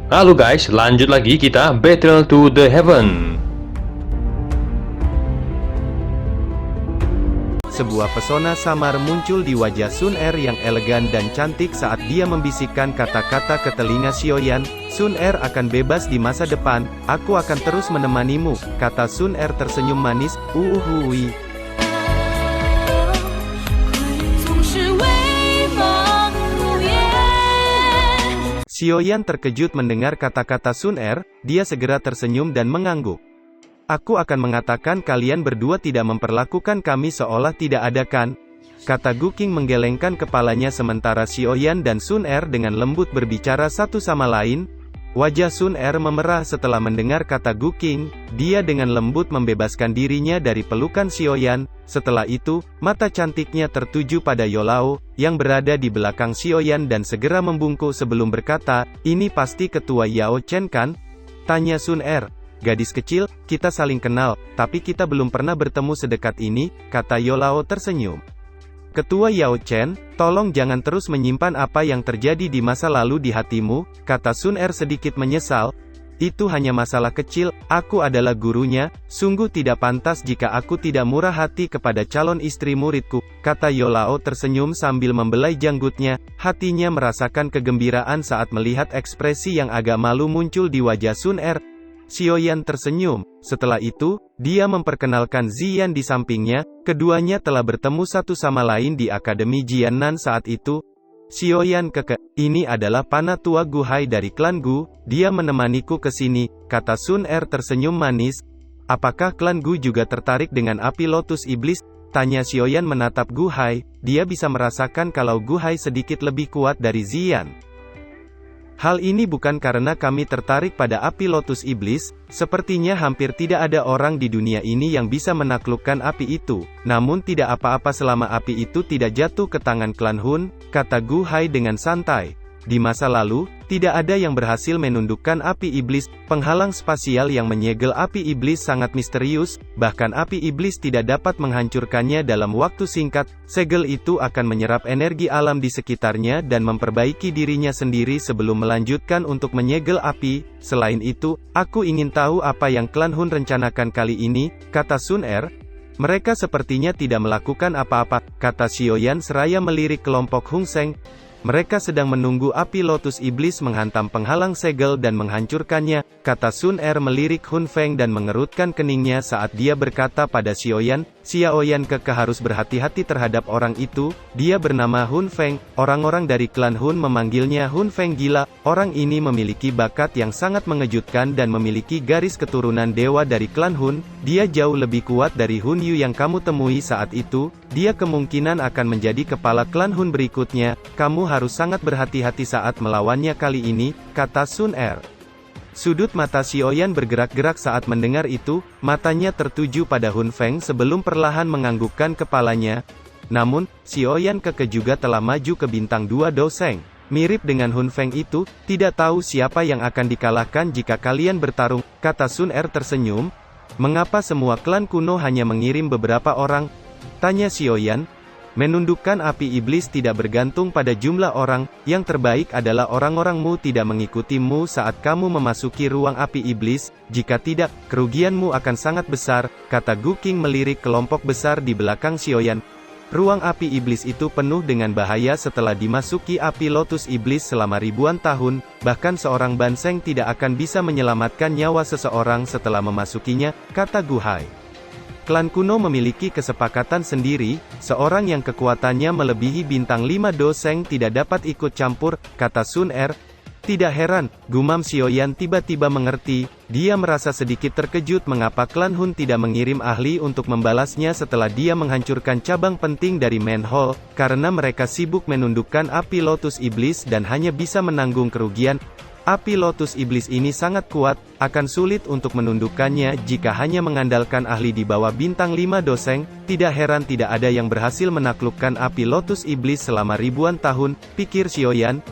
Halo guys, lanjut lagi kita Battle to the Heaven. Sebuah pesona samar muncul di wajah Sun Er yang elegan dan cantik saat dia membisikkan kata-kata ke telinga Xiaoyan. Sun Er akan bebas di masa depan, aku akan terus menemanimu, kata Sun Er tersenyum manis, uhuhui. Xiaoyan terkejut mendengar kata-kata Sun Er, dia segera tersenyum dan mengangguk. Aku akan mengatakan kalian berdua tidak memperlakukan kami seolah tidak ada kan? Kata Gu Qing menggelengkan kepalanya sementara Xiaoyan dan Sun Er dengan lembut berbicara satu sama lain. Wajah Sun Er memerah setelah mendengar kata Gu Qing, dia dengan lembut membebaskan dirinya dari pelukan Xiaoyan. Setelah itu, mata cantiknya tertuju pada Yolao, yang berada di belakang Xiaoyan dan segera membungkuk sebelum berkata, ini pasti ketua Yao Chen kan? Tanya Sun Er. Gadis kecil, kita saling kenal, tapi kita belum pernah bertemu sedekat ini, kata Yolao tersenyum. Ketua Yao Chen, tolong jangan terus menyimpan apa yang terjadi di masa lalu di hatimu, kata Sun Er sedikit menyesal. Itu hanya masalah kecil, aku adalah gurunya, sungguh tidak pantas jika aku tidak murah hati kepada calon istri muridku, kata Yolao tersenyum sambil membelai janggutnya, hatinya merasakan kegembiraan saat melihat ekspresi yang agak malu muncul di wajah Sun Er. Xiaoyan tersenyum, setelah itu, dia memperkenalkan Ziyan di sampingnya, keduanya telah bertemu satu sama lain di Akademi Jiannan saat itu. Xiaoyan ini adalah Panatua Gu Hai dari klan Gu, dia menemaniku ke sini, kata Sun Er tersenyum manis. Apakah klan Gu juga tertarik dengan api lotus iblis? Tanya Xiaoyan menatap Gu Hai, dia bisa merasakan kalau Gu Hai sedikit lebih kuat dari Ziyan. Hal ini bukan karena kami tertarik pada api lotus iblis, sepertinya hampir tidak ada orang di dunia ini yang bisa menaklukkan api itu, namun tidak apa-apa selama api itu tidak jatuh ke tangan klan Hun, kata Gu Hai dengan santai. Di masa lalu, tidak ada yang berhasil menundukkan api iblis, penghalang spasial yang menyegel api iblis sangat misterius, bahkan api iblis tidak dapat menghancurkannya dalam waktu singkat, segel itu akan menyerap energi alam di sekitarnya dan memperbaiki dirinya sendiri sebelum melanjutkan untuk menyegel api. Selain itu, aku ingin tahu apa yang klan Hun rencanakan kali ini, kata Sun Er. Mereka sepertinya tidak melakukan apa-apa, kata Xiaoyan seraya melirik kelompok Hung Seng. Mereka sedang menunggu api lotus iblis menghantam penghalang segel dan menghancurkannya, kata Sun Er melirik Hun Feng dan mengerutkan keningnya saat dia berkata pada Xiaoyan, Xiaoyan harus berhati-hati terhadap orang itu, dia bernama Hun Feng, orang-orang dari klan Hun memanggilnya Hun Feng gila, orang ini memiliki bakat yang sangat mengejutkan dan memiliki garis keturunan dewa dari klan Hun, dia jauh lebih kuat dari Hun Yu yang kamu temui saat itu, dia kemungkinan akan menjadi kepala klan Hun berikutnya, kamu harus sangat berhati-hati saat melawannya kali ini, kata Sun Er. Sudut mata Xiaoyan bergerak-gerak saat mendengar itu, matanya tertuju pada Hun Feng sebelum perlahan menganggukkan kepalanya. Namun, Xiaoyan juga telah maju ke bintang 2 Doseng. Mirip dengan Hun Feng itu, tidak tahu siapa yang akan dikalahkan jika kalian bertarung, kata Sun Er tersenyum. Mengapa semua klan kuno hanya mengirim beberapa orang? Tanya Xiaoyan. Menundukkan api iblis tidak bergantung pada jumlah orang, yang terbaik adalah orang-orangmu tidak mengikutimu saat kamu memasuki ruang api iblis, jika tidak, kerugianmu akan sangat besar, kata Gu Qing melirik kelompok besar di belakang Xiaoyan. Ruang api iblis itu penuh dengan bahaya setelah dimasuki api lotus iblis selama ribuan tahun, bahkan seorang Banseng tidak akan bisa menyelamatkan nyawa seseorang setelah memasukinya, kata Gu Hai. Klan kuno memiliki kesepakatan sendiri, seorang yang kekuatannya melebihi bintang 5 Doseng tidak dapat ikut campur, kata Sun Er. Tidak heran, gumam Xiaoyan tiba-tiba mengerti, dia merasa sedikit terkejut mengapa klan Hun tidak mengirim ahli untuk membalasnya setelah dia menghancurkan cabang penting dari Main Hall, karena mereka sibuk menundukkan api lotus iblis dan hanya bisa menanggung kerugian. Api lotus iblis ini sangat kuat, akan sulit untuk menundukkannya jika hanya mengandalkan ahli di bawah bintang 5 Doseng, tidak heran tidak ada yang berhasil menaklukkan api lotus iblis selama ribuan tahun, pikir Xiaoyan.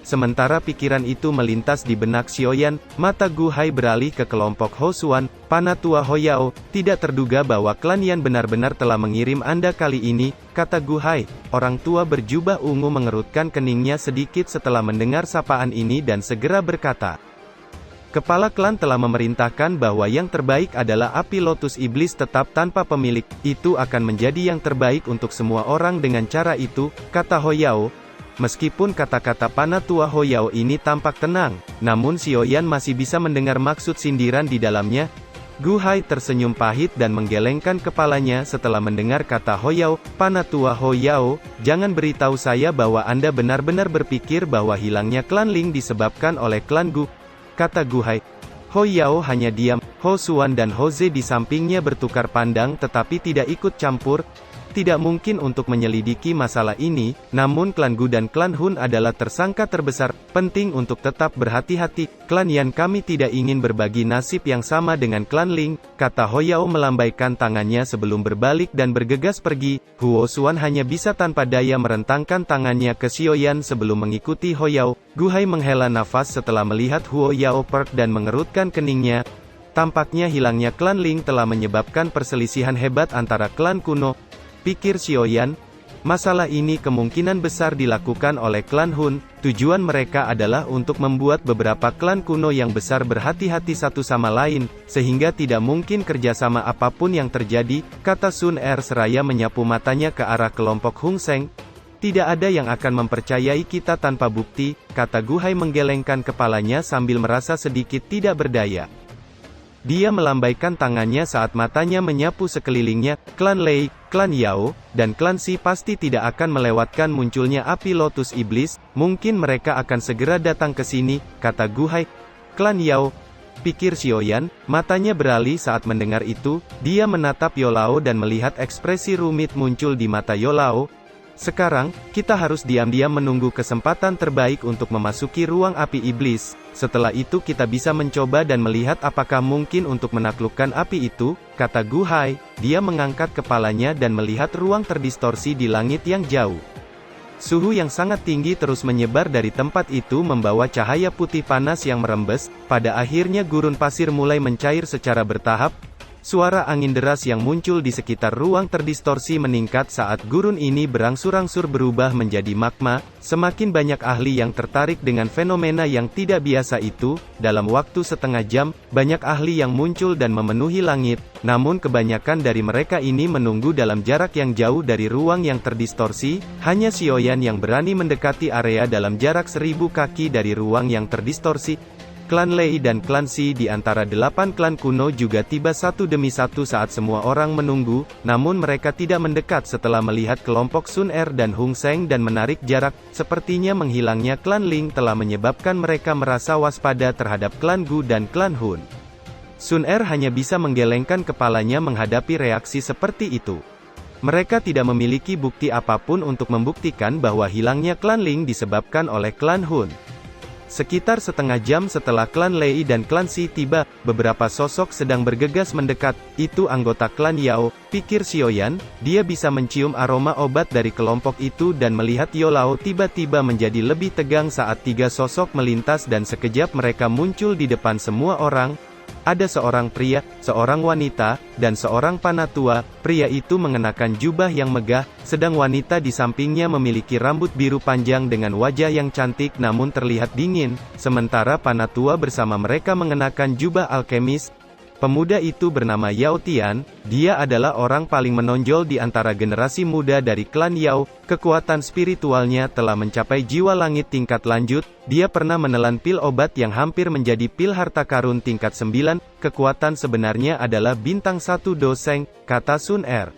Sementara pikiran itu melintas di benak Xiaoyan, mata Gu Hai beralih ke kelompok Ho Xuan, Panatua Hoyao, tidak terduga bahwa klan Yan benar-benar telah mengirim Anda kali ini, kata Gu Hai. Orang tua berjubah ungu mengerutkan keningnya sedikit setelah mendengar sapaan ini dan segera berkata, Kepala klan telah memerintahkan bahwa yang terbaik adalah api lotus iblis tetap tanpa pemilik, itu akan menjadi yang terbaik untuk semua orang dengan cara itu, kata Hoyao. Meskipun kata-kata Panatua Hoyao ini tampak tenang, namun Xiaoyan masih bisa mendengar maksud sindiran di dalamnya. Gu Hai tersenyum pahit dan menggelengkan kepalanya setelah mendengar kata Hoyao. Panatua Hoyao, jangan beritahu saya bahwa Anda benar-benar berpikir bahwa hilangnya klan Ling disebabkan oleh klan Gu, kata Gu Hai. Hoyao hanya diam. Ho Xuan dan Ho Ze di sampingnya bertukar pandang tetapi tidak ikut campur. Tidak mungkin untuk menyelidiki masalah ini, namun klan Gu dan klan Hun adalah tersangka terbesar. Penting untuk tetap berhati-hati. Klan Yan kami tidak ingin berbagi nasib yang sama dengan klan Ling, kata Hoyao melambaikan tangannya sebelum berbalik dan bergegas pergi. Huo Xuan hanya bisa tanpa daya merentangkan tangannya ke Xiaoyan sebelum mengikuti Hoyao. Gu Hai menghela nafas setelah melihat Huo Yao perk dan mengerutkan keningnya. Tampaknya hilangnya klan Ling telah menyebabkan perselisihan hebat antara klan kuno, pikir Xiaoyan. Masalah ini kemungkinan besar dilakukan oleh klan Hun. Tujuan mereka adalah untuk membuat beberapa klan kuno yang besar berhati-hati satu sama lain, sehingga tidak mungkin kerjasama apapun yang terjadi, kata Sun Er seraya menyapu matanya ke arah kelompok Hung Seng. Tidak ada yang akan mempercayai kita tanpa bukti, kata Gu Hai menggelengkan kepalanya sambil merasa sedikit tidak berdaya. Dia melambaikan tangannya saat matanya menyapu sekelilingnya. Klan Lei, klan Yao, dan klan Si pasti tidak akan melewatkan munculnya api lotus iblis. Mungkin mereka akan segera datang ke sini, kata Gu Hai. Klan Yao, pikir Xiaoyan. Matanya beralih saat mendengar itu. Dia menatap Yolao dan melihat ekspresi rumit muncul di mata Yolao. Sekarang, kita harus diam-diam menunggu kesempatan terbaik untuk memasuki ruang api iblis. Setelah itu kita bisa mencoba dan melihat apakah mungkin untuk menaklukkan api itu, kata Gu Hai. Dia mengangkat kepalanya dan melihat ruang terdistorsi di langit yang jauh. Suhu yang sangat tinggi terus menyebar dari tempat itu membawa cahaya putih panas yang merembes. Pada akhirnya gurun pasir mulai mencair secara bertahap. Suara angin deras yang muncul di sekitar ruang terdistorsi meningkat saat gurun ini berangsur-angsur berubah menjadi magma. Semakin banyak ahli yang tertarik dengan fenomena yang tidak biasa itu. Dalam waktu setengah jam, banyak ahli yang muncul dan memenuhi langit. Namun kebanyakan dari mereka ini menunggu dalam jarak yang jauh dari ruang yang terdistorsi. Hanya Xiaoyan yang berani mendekati area dalam jarak 1000 kaki dari ruang yang terdistorsi. Klan Lei dan klan Si di antara 8 klan kuno juga tiba satu demi satu saat semua orang menunggu, namun mereka tidak mendekat setelah melihat kelompok Sun Er dan Hung Seng dan menarik jarak. Sepertinya menghilangnya klan Ling telah menyebabkan mereka merasa waspada terhadap klan Gu dan klan Hun. Sun Er hanya bisa menggelengkan kepalanya menghadapi reaksi seperti itu. Mereka tidak memiliki bukti apapun untuk membuktikan bahwa hilangnya klan Ling disebabkan oleh klan Hun. Sekitar setengah jam setelah klan Lei dan klan Si tiba, beberapa sosok sedang bergegas mendekat. Itu anggota klan Yao, pikir Xiaoyan. Dia bisa mencium aroma obat dari kelompok itu dan melihat Yolao tiba-tiba menjadi lebih tegang saat 3 sosok melintas dan sekejap mereka muncul di depan semua orang. Ada seorang pria, seorang wanita, dan seorang panatua. Pria itu mengenakan jubah yang megah, sedang wanita di sampingnya memiliki rambut biru panjang dengan wajah yang cantik namun terlihat dingin, sementara panatua bersama mereka mengenakan jubah alkemis. Pemuda itu bernama Yao Tian. Dia adalah orang paling menonjol di antara generasi muda dari klan Yao. Kekuatan spiritualnya telah mencapai jiwa langit tingkat lanjut. Dia pernah menelan pil obat yang hampir menjadi pil harta karun tingkat 9. Kekuatan sebenarnya adalah bintang 1 doseng, kata Sun Er.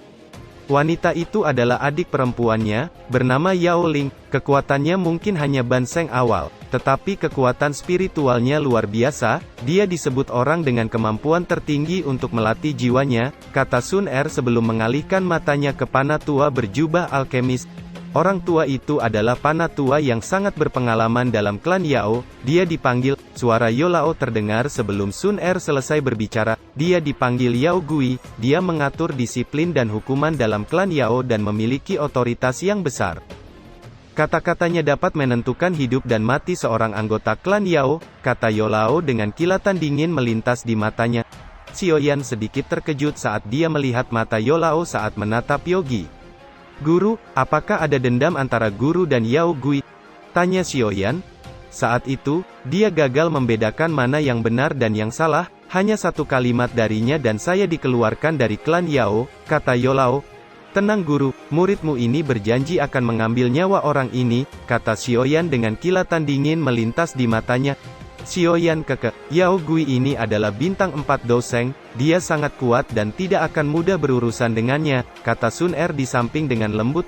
Wanita itu adalah adik perempuannya, bernama Yao Ling. Kekuatannya mungkin hanya banseng awal, tetapi kekuatan spiritualnya luar biasa. Dia disebut orang dengan kemampuan tertinggi untuk melatih jiwanya, kata Sun Er sebelum mengalihkan matanya ke panatua berjubah alkemis. Orang tua itu adalah panatua yang sangat berpengalaman dalam klan Yao. Dia dipanggil. Suara Yolao terdengar sebelum Sun Er selesai berbicara. Dia dipanggil Yao Gui. Dia mengatur disiplin dan hukuman dalam klan Yao dan memiliki otoritas yang besar. Kata-katanya dapat menentukan hidup dan mati seorang anggota klan Yao, kata Yolao dengan kilatan dingin melintas di matanya. Xiaoyan sedikit terkejut saat dia melihat mata Yolao saat menatap Yogi. Guru, apakah ada dendam antara guru dan Yao Gui? Tanya Xiaoyan. Saat itu, dia gagal membedakan mana yang benar dan yang salah, hanya satu kalimat darinya dan saya dikeluarkan dari klan Yao, kata Yolao. Tenang guru, muridmu ini berjanji akan mengambil nyawa orang ini, kata Xiaoyan dengan kilatan dingin melintas di matanya. Xiaoyan keke, Yao Gui ini adalah bintang 4 doseng, dia sangat kuat dan tidak akan mudah berurusan dengannya, kata Sun Er di samping dengan lembut.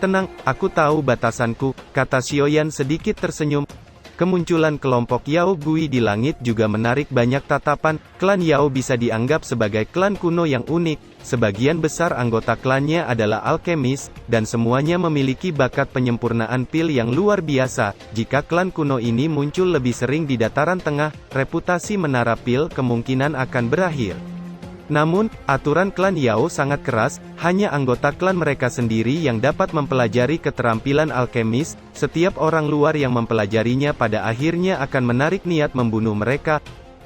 Tenang, aku tahu batasanku, kata Xiaoyan sedikit tersenyum. Kemunculan kelompok Yao Gui di langit juga menarik banyak tatapan. Klan Yao bisa dianggap sebagai klan kuno yang unik. Sebagian besar anggota klannya adalah alkemis, dan semuanya memiliki bakat penyempurnaan pil yang luar biasa. Jika klan kuno ini muncul lebih sering di dataran tengah, reputasi menara pil kemungkinan akan berakhir. Namun, aturan klan Yao sangat keras, hanya anggota klan mereka sendiri yang dapat mempelajari keterampilan alkemis, setiap orang luar yang mempelajarinya pada akhirnya akan menarik niat membunuh mereka.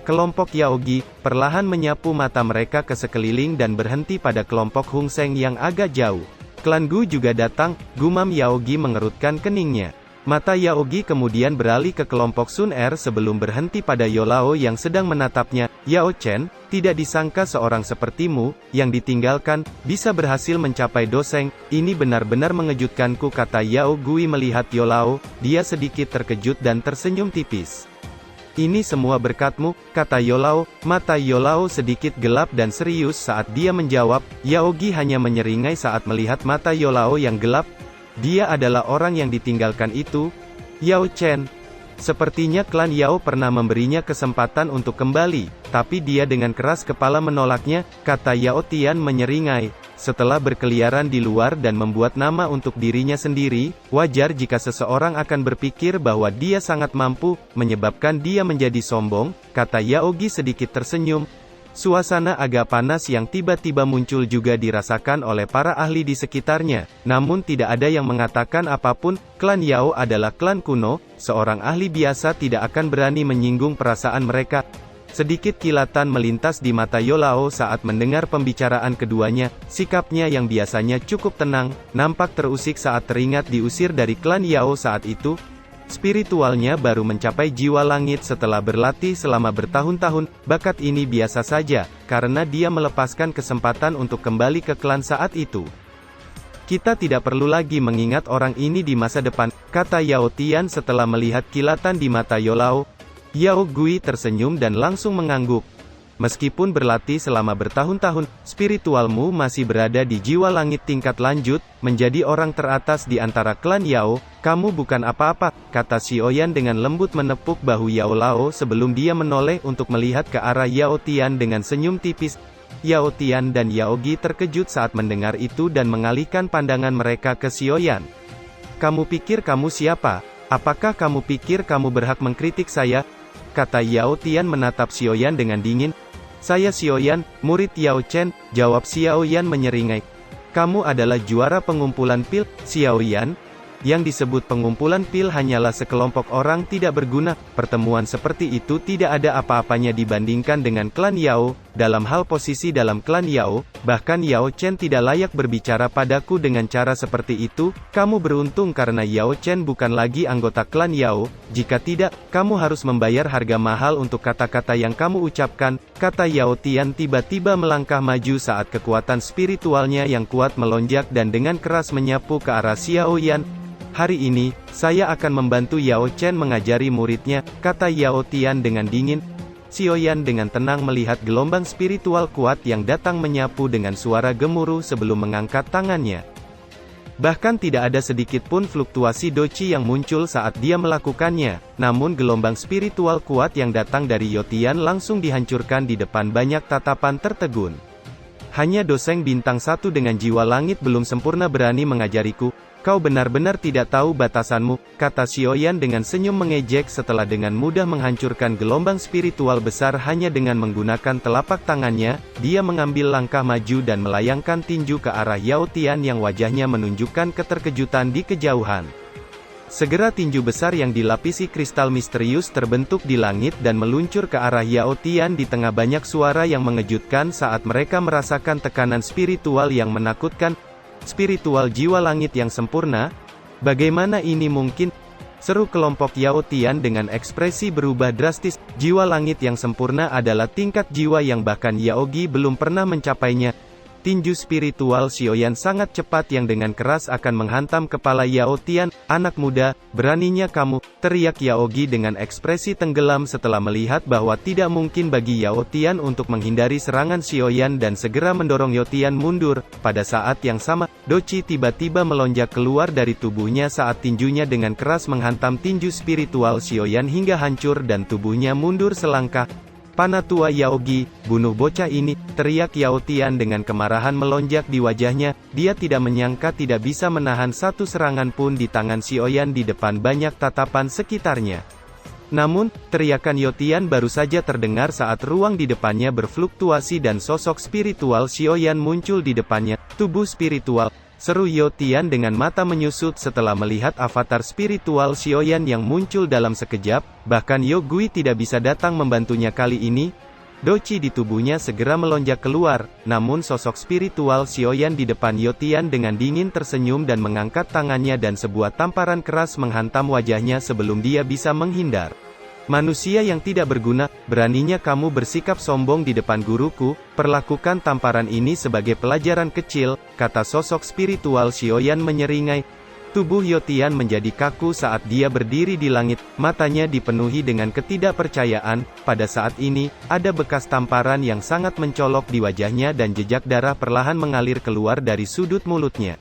Kelompok Yaogi, perlahan menyapu mata mereka ke sekeliling dan berhenti pada kelompok Hung Seng yang agak jauh. Klan Gu juga datang, gumam Yaogi mengerutkan keningnya. Mata Yaogi kemudian beralih ke kelompok Sun Er sebelum berhenti pada Yolao yang sedang menatapnya. Yao Chen, tidak disangka seorang sepertimu, yang ditinggalkan, bisa berhasil mencapai doseng, ini benar-benar mengejutkanku, kata Yao Gui melihat Yolao. Dia sedikit terkejut dan tersenyum tipis. Ini semua berkatmu, kata Yolao. Mata Yolao sedikit gelap dan serius saat dia menjawab. Yaogi hanya menyeringai saat melihat mata Yolao yang gelap. Dia adalah orang yang ditinggalkan itu, Yao Chen. Sepertinya klan Yao pernah memberinya kesempatan untuk kembali, tapi dia dengan keras kepala menolaknya, kata Yao Tian menyeringai. Setelah berkeliaran di luar dan membuat nama untuk dirinya sendiri, wajar jika seseorang akan berpikir bahwa dia sangat mampu, menyebabkan dia menjadi sombong, kata Yaogi sedikit tersenyum. Suasana agak panas yang tiba-tiba muncul juga dirasakan oleh para ahli di sekitarnya, namun tidak ada yang mengatakan apapun. Klan Yao adalah klan kuno, seorang ahli biasa tidak akan berani menyinggung perasaan mereka. Sedikit kilatan melintas di mata Yolao saat mendengar pembicaraan keduanya, sikapnya yang biasanya cukup tenang, nampak terusik saat teringat diusir dari klan Yao saat itu. Spiritualnya baru mencapai jiwa langit setelah berlatih selama bertahun-tahun, bakat ini biasa saja, karena dia melepaskan kesempatan untuk kembali ke klan saat itu. Kita tidak perlu lagi mengingat orang ini di masa depan, kata Yao Tian setelah melihat kilatan di mata Yolao. Yao Gui tersenyum dan langsung mengangguk. Meskipun berlatih selama bertahun-tahun, spiritualmu masih berada di jiwa langit tingkat lanjut, menjadi orang teratas di antara klan Yao, kamu bukan apa-apa, kata Xiaoyan dengan lembut menepuk bahu Yao Lao sebelum dia menoleh untuk melihat ke arah Yao Tian dengan senyum tipis. Yao Tian dan Yaogi terkejut saat mendengar itu dan mengalihkan pandangan mereka ke Xiaoyan. Kamu pikir kamu siapa? Apakah kamu pikir kamu berhak mengkritik saya? Kata Yao Tian menatap Xiaoyan dengan dingin. Saya Xiaoyan, murid Yao Chen, jawab Xiaoyan menyeringai. Kamu adalah juara pengumpulan pil, Xiaoyan. Yang disebut pengumpulan pil hanyalah sekelompok orang tidak berguna. Pertemuan seperti itu tidak ada apa-apanya dibandingkan dengan klan Yao. Dalam hal posisi dalam klan Yao, bahkan Yao Chen tidak layak berbicara padaku dengan cara seperti itu. Kamu beruntung karena Yao Chen bukan lagi anggota klan Yao. Jika tidak, kamu harus membayar harga mahal untuk kata-kata yang kamu ucapkan, kata Yao Tian tiba-tiba melangkah maju saat kekuatan spiritualnya yang kuat melonjak dan dengan keras menyapu ke arah Xiaoyan. Hari ini, saya akan membantu Yao Chen mengajari muridnya, kata Yao Tian dengan dingin. Xiaoyan dengan tenang melihat gelombang spiritual kuat yang datang menyapu dengan suara gemuruh sebelum mengangkat tangannya. Bahkan tidak ada sedikit pun fluktuasi doqi yang muncul saat dia melakukannya, namun gelombang spiritual kuat yang datang dari Yao Tian langsung dihancurkan di depan banyak tatapan tertegun. Hanya doseng bintang 1 dengan jiwa langit belum sempurna berani mengajariku. Kau benar-benar tidak tahu batasanmu, kata Xiaoyan dengan senyum mengejek setelah dengan mudah menghancurkan gelombang spiritual besar hanya dengan menggunakan telapak tangannya. Dia mengambil langkah maju dan melayangkan tinju ke arah Yao Tian yang wajahnya menunjukkan keterkejutan di kejauhan. Segera tinju besar yang dilapisi kristal misterius terbentuk di langit dan meluncur ke arah Yao Tian di tengah banyak suara yang mengejutkan saat mereka merasakan tekanan spiritual yang menakutkan. Spiritual jiwa langit yang sempurna? Bagaimana ini mungkin? Seru kelompok Yao Tian dengan ekspresi berubah drastis. Jiwa langit yang sempurna adalah tingkat jiwa yang bahkan Yaogi belum pernah mencapainya. Tinju spiritual Xiaoyan sangat cepat yang dengan keras akan menghantam kepala Yao Tian. "Anak muda, beraninya kamu," teriak Yaogi dengan ekspresi tenggelam setelah melihat bahwa tidak mungkin bagi Yao Tian untuk menghindari serangan Xiaoyan dan segera mendorong Yao Tian mundur. Pada saat yang sama, Doci tiba-tiba melonjak keluar dari tubuhnya saat tinjunya dengan keras menghantam tinju spiritual Xiaoyan hingga hancur dan tubuhnya mundur selangkah. "Panatua Yaogi, bunuh bocah ini," teriak Yao Tian dengan kemarahan melonjak di wajahnya. Dia tidak menyangka tidak bisa menahan satu serangan pun di tangan Xiaoyan di depan banyak tatapan sekitarnya. Namun, teriakan Yao Tian baru saja terdengar saat ruang di depannya berfluktuasi dan sosok spiritual Xiaoyan muncul di depannya. "Tubuh spiritual," seru Yao Tian dengan mata menyusut setelah melihat avatar spiritual Xiaoyan yang muncul dalam sekejap. Bahkan Yao Gui tidak bisa datang membantunya kali ini. Doci di tubuhnya segera melonjak keluar, namun sosok spiritual Xiaoyan di depan Yao Tian dengan dingin tersenyum dan mengangkat tangannya dan sebuah tamparan keras menghantam wajahnya sebelum dia bisa menghindar. "Manusia yang tidak berguna, beraninya kamu bersikap sombong di depan guruku, perlakukan tamparan ini sebagai pelajaran kecil," kata sosok spiritual Xiaoyan menyeringai. Tubuh Yao Tian menjadi kaku saat dia berdiri di langit, matanya dipenuhi dengan ketidakpercayaan. Pada saat ini, ada bekas tamparan yang sangat mencolok di wajahnya dan jejak darah perlahan mengalir keluar dari sudut mulutnya.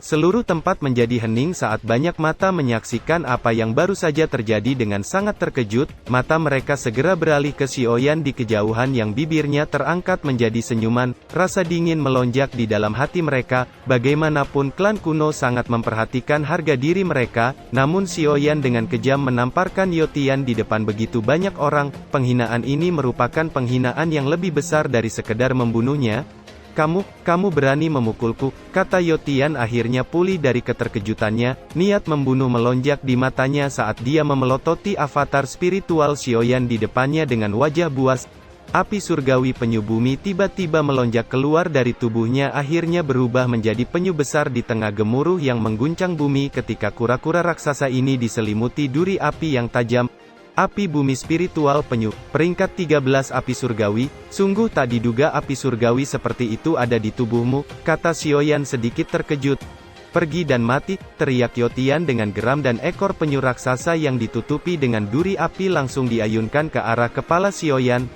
Seluruh tempat menjadi hening saat banyak mata menyaksikan apa yang baru saja terjadi. Dengan sangat terkejut, mata mereka segera beralih ke Xiaoyan di kejauhan yang bibirnya terangkat menjadi senyuman. Rasa dingin melonjak di dalam hati mereka. Bagaimanapun klan kuno sangat memperhatikan harga diri mereka, namun Xiaoyan dengan kejam menamparkan Yao Tian di depan begitu banyak orang. Penghinaan ini merupakan penghinaan yang lebih besar dari sekedar membunuhnya. Kamu berani memukulku," kata Yao Tian akhirnya pulih dari keterkejutannya. Niat membunuh melonjak di matanya saat dia memelototi avatar spiritual Xiaoyan di depannya dengan wajah buas. Api surgawi penyu bumi tiba-tiba melonjak keluar dari tubuhnya akhirnya berubah menjadi penyu besar di tengah gemuruh yang mengguncang bumi ketika kura-kura raksasa ini diselimuti duri api yang tajam. Api bumi spiritual penyu, peringkat 13 api surgawi, sungguh tak diduga api surgawi seperti itu ada di tubuhmu, kata Xiaoyan sedikit terkejut. "Pergi dan mati," teriak Yao Tian dengan geram dan ekor penyu raksasa yang ditutupi dengan duri api langsung diayunkan ke arah kepala Xiaoyan.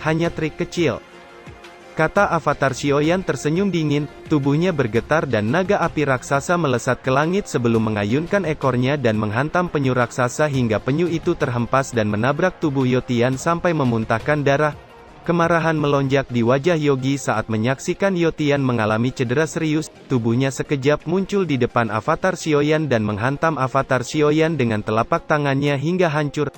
"Hanya trik kecil," kata avatar Xiaoyan tersenyum dingin, tubuhnya bergetar dan naga api raksasa melesat ke langit sebelum mengayunkan ekornya dan menghantam penyu raksasa hingga penyu itu terhempas dan menabrak tubuh Yao Tian sampai memuntahkan darah. Kemarahan melonjak di wajah Yogi saat menyaksikan Yao Tian mengalami cedera serius. Tubuhnya sekejap muncul di depan avatar Xiaoyan dan menghantam avatar Xiaoyan dengan telapak tangannya hingga hancur.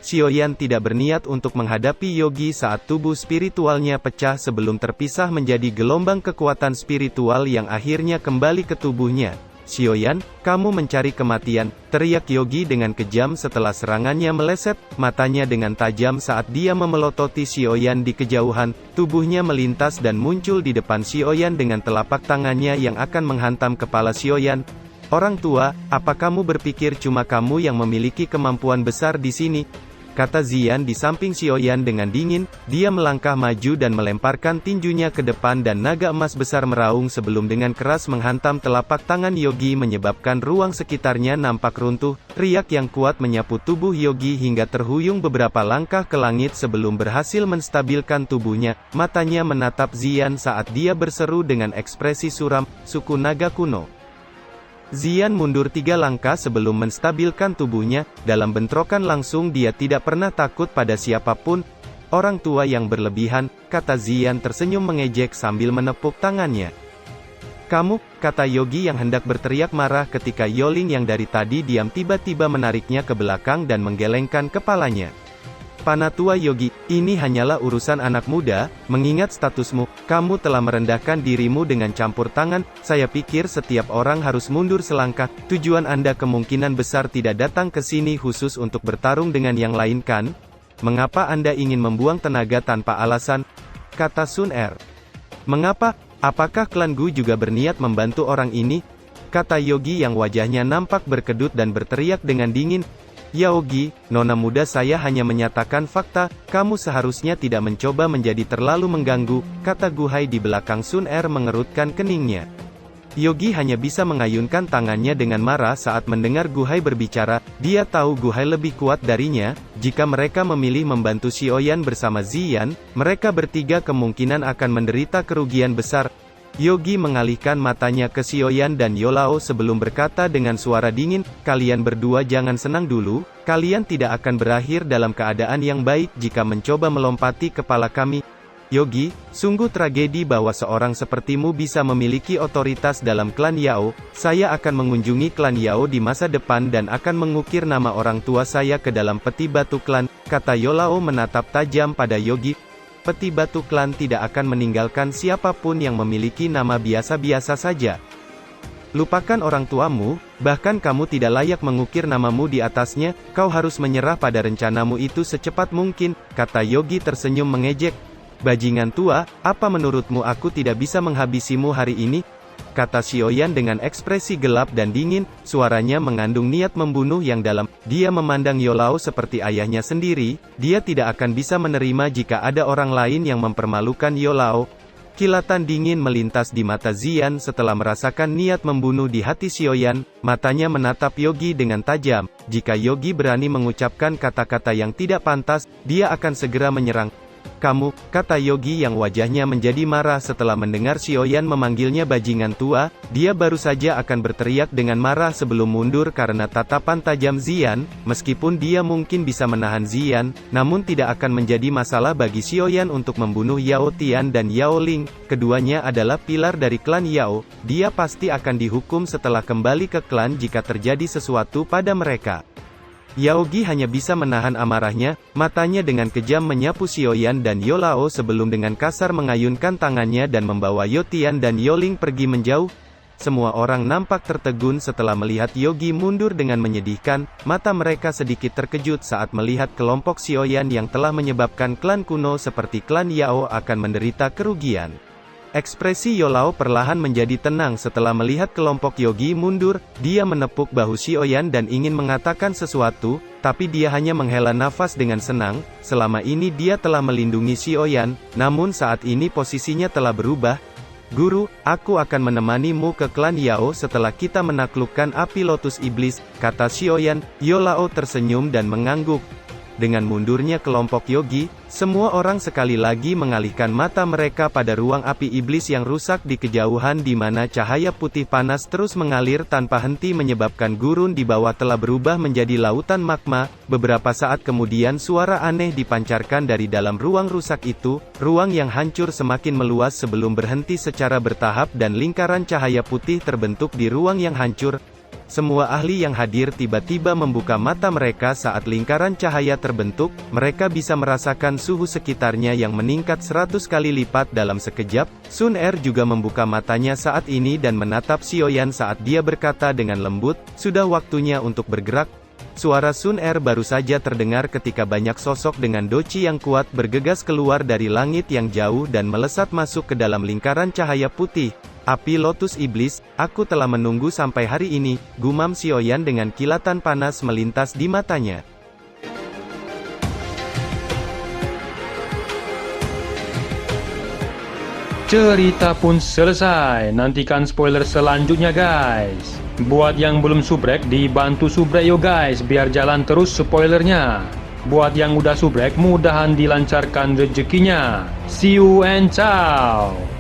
Xiaoyan tidak berniat untuk menghadapi Yogi saat tubuh spiritualnya pecah sebelum terpisah menjadi gelombang kekuatan spiritual yang akhirnya kembali ke tubuhnya. "Xiaoyan, kamu mencari kematian," teriak Yogi dengan kejam setelah serangannya meleset, matanya dengan tajam saat dia memelototi Xiaoyan di kejauhan. Tubuhnya melintas dan muncul di depan Xiaoyan dengan telapak tangannya yang akan menghantam kepala Xiaoyan. "Orang tua, apa kamu berpikir cuma kamu yang memiliki kemampuan besar di sini?" kata Ziyan di samping Xiaoyan dengan dingin. Dia melangkah maju dan melemparkan tinjunya ke depan dan naga emas besar meraung sebelum dengan keras menghantam telapak tangan Yogi menyebabkan ruang sekitarnya nampak runtuh. Riak yang kuat menyapu tubuh Yogi hingga terhuyung beberapa langkah ke langit sebelum berhasil menstabilkan tubuhnya. Matanya menatap Ziyan saat dia berseru dengan ekspresi suram, "Suku naga kuno." Ziyan mundur 3 langkah sebelum menstabilkan tubuhnya. Dalam bentrokan langsung dia tidak pernah takut pada siapapun. "Orang tua yang berlebihan," kata Ziyan tersenyum mengejek sambil menepuk tangannya. "Kamu," kata Yogi yang hendak berteriak marah ketika Yoling yang dari tadi diam tiba-tiba menariknya ke belakang dan menggelengkan kepalanya. "Panatua Yogi, ini hanyalah urusan anak muda, mengingat statusmu, kamu telah merendahkan dirimu dengan campur tangan. Saya pikir setiap orang harus mundur selangkah. Tujuan Anda kemungkinan besar tidak datang ke sini khusus untuk bertarung dengan yang lain kan? Mengapa Anda ingin membuang tenaga tanpa alasan?" kata Sun Er. "Mengapa? Apakah klan Gu juga berniat membantu orang ini?" kata Yogi yang wajahnya nampak berkedut dan berteriak dengan dingin. Yaogi, nona muda, saya hanya menyatakan fakta, kamu seharusnya tidak mencoba menjadi terlalu mengganggu, kata Guhai di belakang Sun Er mengerutkan keningnya. Yogi hanya bisa mengayunkan tangannya dengan marah saat mendengar Guhai berbicara. Dia tahu Guhai lebih kuat darinya. Jika mereka memilih membantu Xiaoyan bersama Ziyan, mereka bertiga kemungkinan akan menderita kerugian besar. Yogi mengalihkan matanya ke Xiaoyan dan Yolao sebelum berkata dengan suara dingin, kalian berdua jangan senang dulu, kalian tidak akan berakhir dalam keadaan yang baik jika mencoba melompati kepala kami. Yogi, sungguh tragedi bahwa seorang sepertimu bisa memiliki otoritas dalam klan Yao. Saya akan mengunjungi klan Yao di masa depan dan akan mengukir nama orang tua saya ke dalam peti batu klan, kata Yolao menatap tajam pada Yogi. Peti batu klan tidak akan meninggalkan siapapun yang memiliki nama biasa-biasa saja. Lupakan orang tuamu, bahkan kamu tidak layak mengukir namamu di atasnya, kau harus menyerah pada rencanamu itu secepat mungkin, kata Yogi tersenyum mengejek. Bajingan tua, apa menurutmu aku tidak bisa menghabisimu hari ini? Kata Xiaoyan dengan ekspresi gelap dan dingin, suaranya mengandung niat membunuh yang dalam. Dia memandang Yolao seperti ayahnya sendiri, dia tidak akan bisa menerima jika ada orang lain yang mempermalukan Yolao. Kilatan dingin melintas di mata Ziyan setelah merasakan niat membunuh di hati Xiaoyan, matanya menatap Yogi dengan tajam. Jika Yogi berani mengucapkan kata-kata yang tidak pantas, dia akan segera menyerang. Kamu, kata Yogi yang wajahnya menjadi marah setelah mendengar Xiaoyan memanggilnya bajingan tua, dia baru saja akan berteriak dengan marah sebelum mundur karena tatapan tajam Ziyan. Meskipun dia mungkin bisa menahan Ziyan, namun tidak akan menjadi masalah bagi Xiaoyan untuk membunuh Yao Tian dan Yao Ling. Keduanya adalah pilar dari klan Yao, dia pasti akan dihukum setelah kembali ke klan jika terjadi sesuatu pada mereka. Yaogi hanya bisa menahan amarahnya, matanya dengan kejam menyapu Xiaoyan dan Yolao sebelum dengan kasar mengayunkan tangannya dan membawa Yao Tian dan Yao Ling pergi menjauh. Semua orang nampak tertegun setelah melihat Yogi mundur dengan menyedihkan, mata mereka sedikit terkejut saat melihat kelompok Xiaoyan yang telah menyebabkan klan kuno seperti klan Yao akan menderita kerugian. Ekspresi Yolao perlahan menjadi tenang setelah melihat kelompok Yogi mundur. Dia menepuk bahu Xiaoyan dan ingin mengatakan sesuatu, tapi dia hanya menghela nafas dengan senang. Selama ini dia telah melindungi Xiaoyan, namun saat ini posisinya telah berubah. Guru, aku akan menemanimu ke klan Yao setelah kita menaklukkan api lotus iblis, kata Xiaoyan. Yolao tersenyum dan mengangguk. Dengan mundurnya kelompok Yogi, semua orang sekali lagi mengalihkan mata mereka pada ruang api iblis yang rusak di kejauhan di mana cahaya putih panas terus mengalir tanpa henti menyebabkan gurun di bawah telah berubah menjadi lautan magma. Beberapa saat kemudian suara aneh dipancarkan dari dalam ruang rusak itu, ruang yang hancur semakin meluas sebelum berhenti secara bertahap dan lingkaran cahaya putih terbentuk di ruang yang hancur. Semua ahli yang hadir tiba-tiba membuka mata mereka saat lingkaran cahaya terbentuk. Mereka bisa merasakan suhu sekitarnya yang meningkat 100 kali lipat dalam sekejap. Sun Er juga membuka matanya saat ini dan menatap Xiaoyan saat dia berkata dengan lembut, sudah waktunya untuk bergerak. Suara Sun Er baru saja terdengar ketika banyak sosok dengan doci yang kuat bergegas keluar dari langit yang jauh dan melesat masuk ke dalam lingkaran cahaya putih. Api lotus iblis, aku telah menunggu sampai hari ini, gumam Xiaoyan dengan kilatan panas melintas di matanya. Cerita pun selesai, nantikan spoiler selanjutnya guys. Buat yang belum subrek, dibantu subrek yo guys, biar jalan terus spoilernya. Buat yang udah subrek, mudahan dilancarkan rezekinya. See you and ciao.